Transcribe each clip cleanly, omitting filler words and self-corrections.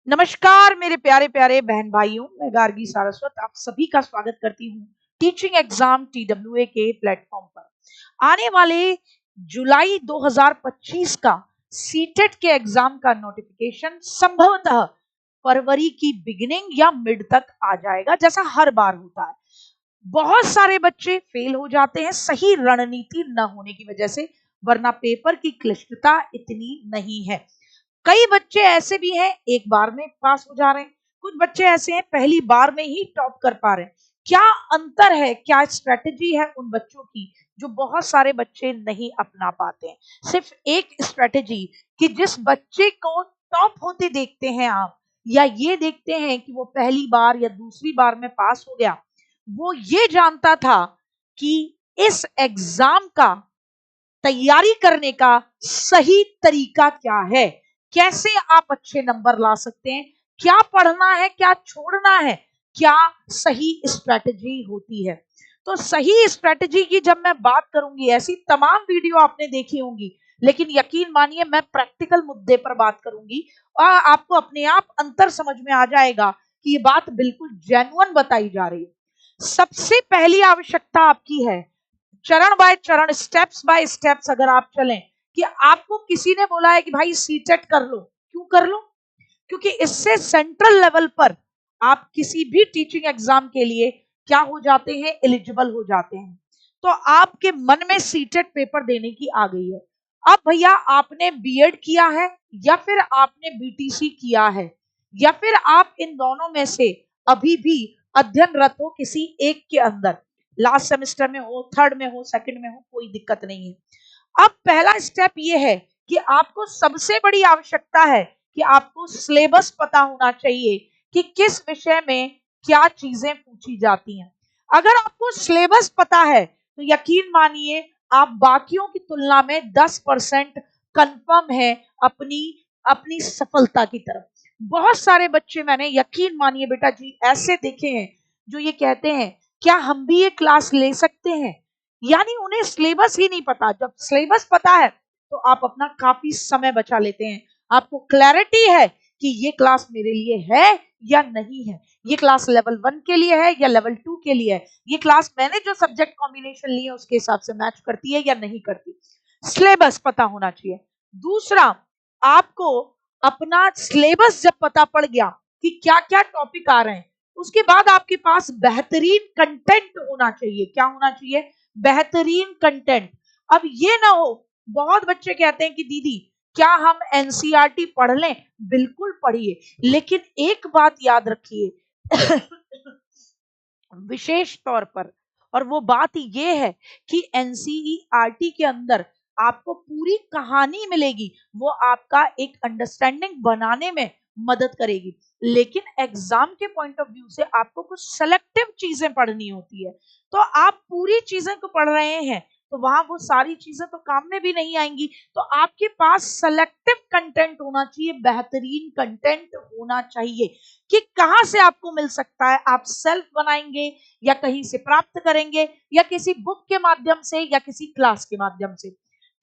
नमस्कार मेरे प्यारे प्यारे बहन भाइयों, मैं गार्गी सारस्वत आप सभी का स्वागत करती हूँ टीचिंग एग्जाम TWA के प्लेटफॉर्म पर। आने वाले जुलाई 2025 का सीटेट के एग्जाम का नोटिफिकेशन संभवतः फरवरी की बिगिनिंग या मिड तक आ जाएगा, जैसा हर बार होता है। बहुत सारे बच्चे फेल हो जाते हैं सही रणनीति न होने की वजह से, वरना पेपर की क्लिष्टता इतनी नहीं है। कई बच्चे ऐसे भी हैं एक बार में पास हो जा रहे हैं, कुछ बच्चे ऐसे हैं पहली बार में ही टॉप कर पा रहे हैं। क्या अंतर है, क्या स्ट्रेटेजी है उन बच्चों की जो बहुत सारे बच्चे नहीं अपना पाते हैं? सिर्फ एक स्ट्रेटेजी कि जिस बच्चे को टॉप होते देखते हैं आप, या ये देखते हैं कि वो पहली बार या दूसरी बार में पास हो गया, वो ये जानता था कि इस एग्जाम का तैयारी करने का सही तरीका क्या है, कैसे आप अच्छे नंबर ला सकते हैं, क्या पढ़ना है, क्या छोड़ना है, क्या सही स्ट्रेटजी होती है। तो सही स्ट्रेटजी की जब मैं बात करूंगी, ऐसी तमाम वीडियो आपने देखी होंगी, लेकिन यकीन मानिए मैं प्रैक्टिकल मुद्दे पर बात करूंगी और आपको अपने आप अंतर समझ में आ जाएगा कि ये बात बिल्कुल जेन्युइन बताई जा रही है। सबसे पहली आवश्यकता आपकी है, चरण बाय चरण, स्टेप्स बाय स्टेप्स अगर आप चलें, कि आपको किसी ने बोला है कि भाई सीटेट कर लो, क्यों कर लो? क्योंकि इससे सेंट्रल लेवल पर आप किसी भी टीचिंग एग्जाम के लिए क्या हो जाते हैं, एलिजिबल हो जाते हैं। तो आपके मन में सीटेट पेपर देने की आ गई है। अब भैया आपने बीएड किया है या फिर आपने बीटीसी किया है, या फिर आप इन दोनों में से अभी भी अध्ययनरत हो किसी एक के अंदर, लास्ट सेमेस्टर में हो, थर्ड में हो, सेकंड में हो, कोई दिक्कत नहीं है। अब पहला स्टेप ये है कि आपको सबसे बड़ी आवश्यकता है कि आपको सिलेबस पता होना चाहिए कि किस विषय में क्या चीजें पूछी जाती हैं। अगर आपको सिलेबस पता है तो यकीन मानिए आप बाकियों की तुलना में 10% कंफर्म है अपनी अपनी सफलता की तरफ। बहुत सारे बच्चे मैंने, यकीन मानिए बेटा जी, ऐसे देखे हैं जो ये कहते हैं क्या हम भी ये क्लास ले सकते हैं, यानी उन्हें सिलेबस ही नहीं पता। जब सिलेबस पता है तो आप अपना काफी समय बचा लेते हैं, आपको क्लैरिटी है कि ये क्लास मेरे लिए है या नहीं है, ये क्लास लेवल 1 के लिए है या लेवल 2 के लिए है, ये क्लास मैंने जो सब्जेक्ट कॉम्बिनेशन ली है उसके हिसाब से मैच करती है या नहीं करती। सिलेबस पता होना चाहिए। दूसरा, आपको अपना सिलेबस जब पता पड़ गया कि क्या क्या टॉपिक आ रहे हैं, उसके बाद आपके पास बेहतरीन कंटेंट होना चाहिए। क्या होना चाहिए? बेहतरीन कंटेंट। अब ये ना हो, बहुत बच्चे कहते हैं कि दीदी क्या हम एनसीईआरटी पढ़ लें? बिल्कुल पढ़िए, लेकिन एक बात याद रखिए विशेष तौर पर, और वो बात ये है कि एनसीईआरटी के अंदर आपको पूरी कहानी मिलेगी, वो आपका एक अंडरस्टैंडिंग बनाने में मदद करेगी, लेकिन एग्जाम के पॉइंट ऑफ व्यू से आपको कुछ सेलेक्टिव चीजें पढ़नी होती है। तो आप पूरी चीजें को पढ़ रहे हैं तो वहां वो सारी चीजें तो काम में भी नहीं आएंगी। तो आपके पास सेलेक्टिव कंटेंट होना चाहिए, बेहतरीन कंटेंट होना चाहिए कि कहां से आपको मिल सकता है, आप सेल्फ बनाएंगे या कहीं से प्राप्त करेंगे या किसी बुक के माध्यम से या किसी क्लास के माध्यम से।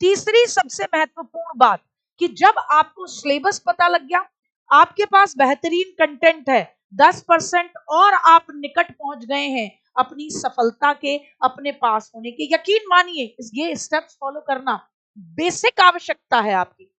तीसरी सबसे महत्वपूर्ण बात कि जब आपको सिलेबस पता लग गया, आपके पास बेहतरीन कंटेंट है, 10% और आप निकट पहुंच गए हैं अपनी सफलता के, अपने पास होने के। यकीन मानिए ये स्टेप्स फॉलो करना बेसिक आवश्यकता है आपकी।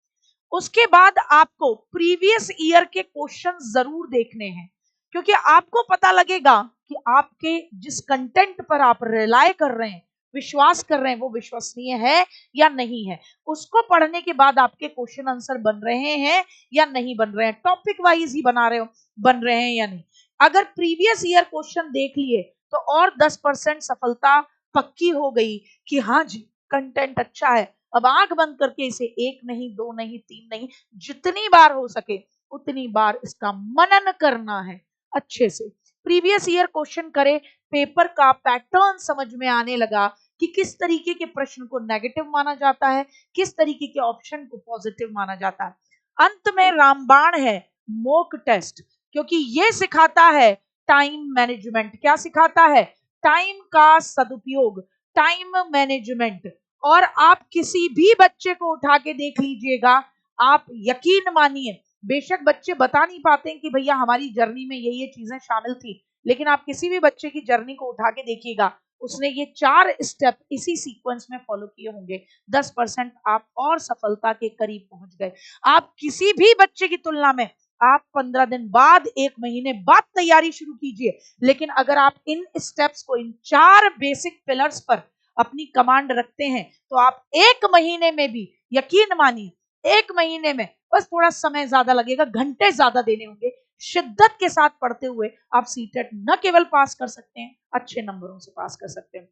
उसके बाद आपको प्रीवियस ईयर के क्वेश्चन जरूर देखने हैं, क्योंकि आपको पता लगेगा कि आपके जिस कंटेंट पर आप रिलाय कर रहे हैं, विश्वास कर रहे हैं, वो विश्वसनीय है या नहीं है। उसको पढ़ने के बाद आपके क्वेश्चन आंसर बन रहे हैं या नहीं बन रहे हैं, टॉपिक वाइज ही बना रहे हो, बन रहे हैं या नहीं। अगर प्रीवियस ईयर क्वेश्चन देख लिए तो और 10% सफलता पक्की हो गई कि हाँ जी कंटेंट अच्छा है। अब आंख बंद करके इसे 1 नहीं, 2 नहीं, 3 नहीं, जितनी बार हो सके उतनी बार इसका मनन करना है अच्छे से। प्रीवियस ईयर क्वेश्चन करे, पेपर का पैटर्न समझ में आने लगा कि किस तरीके के प्रश्न को नेगेटिव माना जाता है, किस तरीके के ऑप्शन को पॉजिटिव माना जाता है। अंत में रामबाण है मॉक टेस्ट, क्योंकि ये सिखाता है टाइम मैनेजमेंट। क्या सिखाता है? टाइम का सदुपयोग, टाइम मैनेजमेंट। और आप किसी भी बच्चे को उठा के देख लीजिएगा, आप यकीन मानिए बेशक बच्चे बता नहीं पाते हैं कि भैया हमारी जर्नी में ये चीजें शामिल थी, लेकिन आप किसी भी बच्चे की जर्नी को उठा के देखिएगा, उसने ये 4 स्टेप इसी सीक्वेंस में फॉलो किए होंगे, 10% आप और सफलता के करीब पहुंच गए। आप किसी भी बच्चे की तुलना में आप 15 दिन बाद, 1 महीने बाद तैयारी शुरू कीजिए, लेकिन अगर आप इन स्टेप्स को, इन 4 बेसिक पिलर्स पर अपनी कमांड रखते हैं, तो आप 1 महीने में भी, यकीन मानिए 1 महीने में, बस थोड़ा समय ज्यादा लगेगा, घंटे ज्यादा देने होंगे, शिद्दत के साथ पढ़ते हुए आप सीटेट न केवल पास कर सकते हैं, अच्छे नंबरों से पास कर सकते हैं।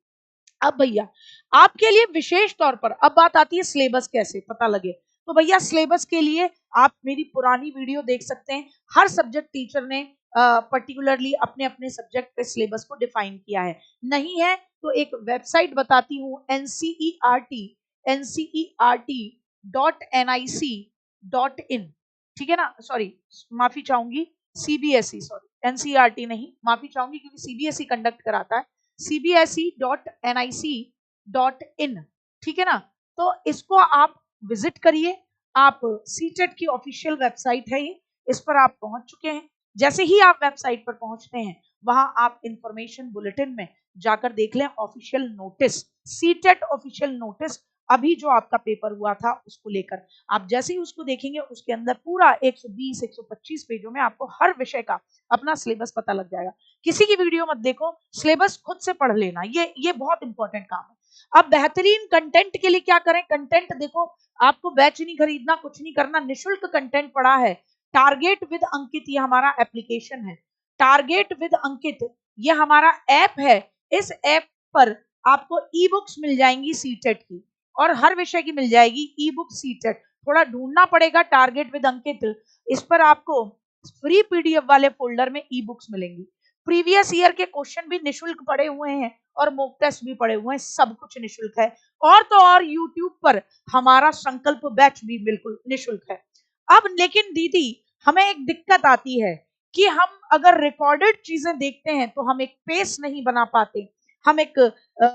अब भैया आपके लिए विशेष तौर पर अब बात आती है सिलेबस कैसे पता लगे। तो भैया सिलेबस के लिए आप मेरी पुरानी वीडियो देख सकते हैं, हर सब्जेक्ट टीचर ने पर्टिकुलरली अपने अपने सब्जेक्ट पे सिलेबस को डिफाइन किया है। नहीं है तो एक वेबसाइट बताती हूँ, ncert.nic.in, ठीक है ना, सॉरी माफी चाहूंगी, सीबीएसई, सॉरी एनसीईआरटी नहीं, माफी चाहूंगी क्योंकि सीबीएसई कंडक्ट कराता है, cbse.nic.in, ठीक है ना। तो इसको आप विजिट करिए, आप सीटेट की ऑफिशियल वेबसाइट है ये, इस पर आप पहुंच चुके हैं। जैसे ही आप वेबसाइट पर पहुंचते हैं, वहां आप इंफॉर्मेशन बुलेटिन में जाकर देख लें official notice, CTET official notice, अभी जो आपका पेपर हुआ था उसको लेकर। आप जैसे ही उसको देखेंगे, उसके अंदर पूरा 120-125 पेजों में आपको हर विषय का अपना सिलेबस पता लग जाएगा। किसी की वीडियो मत देखो, सिलेबस खुद से पढ़ लेना, ये बहुत इंपॉर्टेंट काम है। अब बेहतरीन कंटेंट के लिए क्या करें, कंटेंट देखो, आपको बैच नहीं खरीदना, कुछ नहीं करना, निशुल्क कंटेंट पड़ा है। टारगेट विद अंकित ये हमारा एप्लीकेशन है, टारगेट विद अंकित ये हमारा ऐप है। इस ऐप पर आपको ई बुक्स मिल जाएंगी सीटेट की, और हर विषय की मिल जाएगी ई बुक सीटेट, थोड़ा ढूंढना पड़ेगा टारगेट विद अंकित। इस पर आपको फ्री पीडीएफ वाले फोल्डर में ई बुक्स मिलेंगी, प्रीवियस ईयर के क्वेश्चन भी निशुल्क पड़े हुए हैं, और मॉक टेस्ट भी पड़े हुए हैं, सब कुछ निशुल्क है। और तो और यूट्यूब पर हमारा संकल्प बैच भी बिल्कुल निशुल्क है। अब लेकिन दीदी हमें एक दिक्कत आती है कि हम अगर रिकॉर्डेड चीजें देखते हैं तो हम एक पेस नहीं बना पाते, हम एक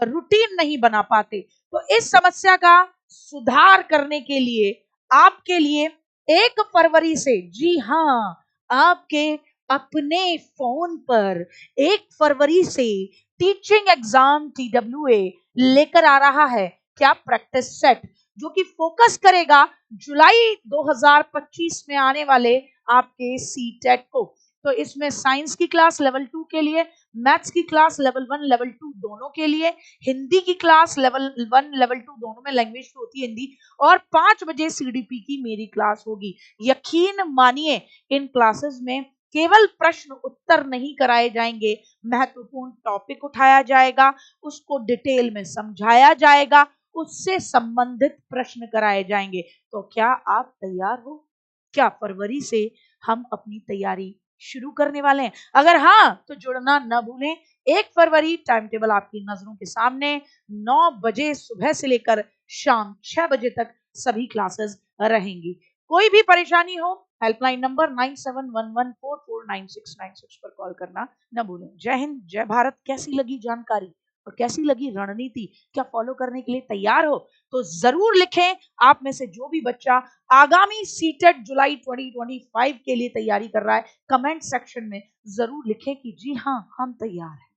रूटीन नहीं बना पाते। तो इस समस्या का सुधार करने के लिए आपके लिए 1 फरवरी से, जी हाँ, आपके अपने फोन पर 1 फरवरी से टीचिंग एग्जाम TWA लेकर आ रहा है क्या, प्रैक्टिस सेट, जो कि फोकस करेगा जुलाई 2025 में आने वाले आपके सीटेट को। तो इसमें साइंस की क्लास लेवल 2 के लिए, मैथ्स की क्लास लेवल 1 लेवल 2 दोनों के लिए, हिंदी की क्लास लेवल 1 लेवल 2 दोनों में, लैंग्वेज तो होती है हिंदी, और 5 बजे सीडीपी की मेरी क्लास होगी। यकीन मानिए इन क्लासेस में केवल प्रश्न उत्तर नहीं कराए जाएंगे, महत्वपूर्ण टॉपिक उठाया जाएगा, उसको डिटेल में समझाया जाएगा, उससे संबंधित प्रश्न कराए जाएंगे। तो क्या आप तैयार हो? क्या फरवरी से हम अपनी तैयारी शुरू करने वाले हैं? अगर हाँ तो जुड़ना न भूलें। 1 फरवरी टाइम टेबल आपकी नजरों के सामने, 9 बजे सुबह से लेकर शाम 6 बजे तक सभी क्लासेस रहेंगी। कोई भी परेशानी हो, हेल्पलाइन नंबर 9711449696 पर कॉल करना न भूलें। जय हिंद, जय भारत। कैसी लगी जानकारी और कैसी लगी रणनीति, क्या फॉलो करने के लिए तैयार हो? तो जरूर लिखें, आप में से जो भी बच्चा आगामी सीटेट जुलाई 2025 के लिए तैयारी कर रहा है, कमेंट सेक्शन में जरूर लिखें कि जी हाँ, हम तैयार हैं।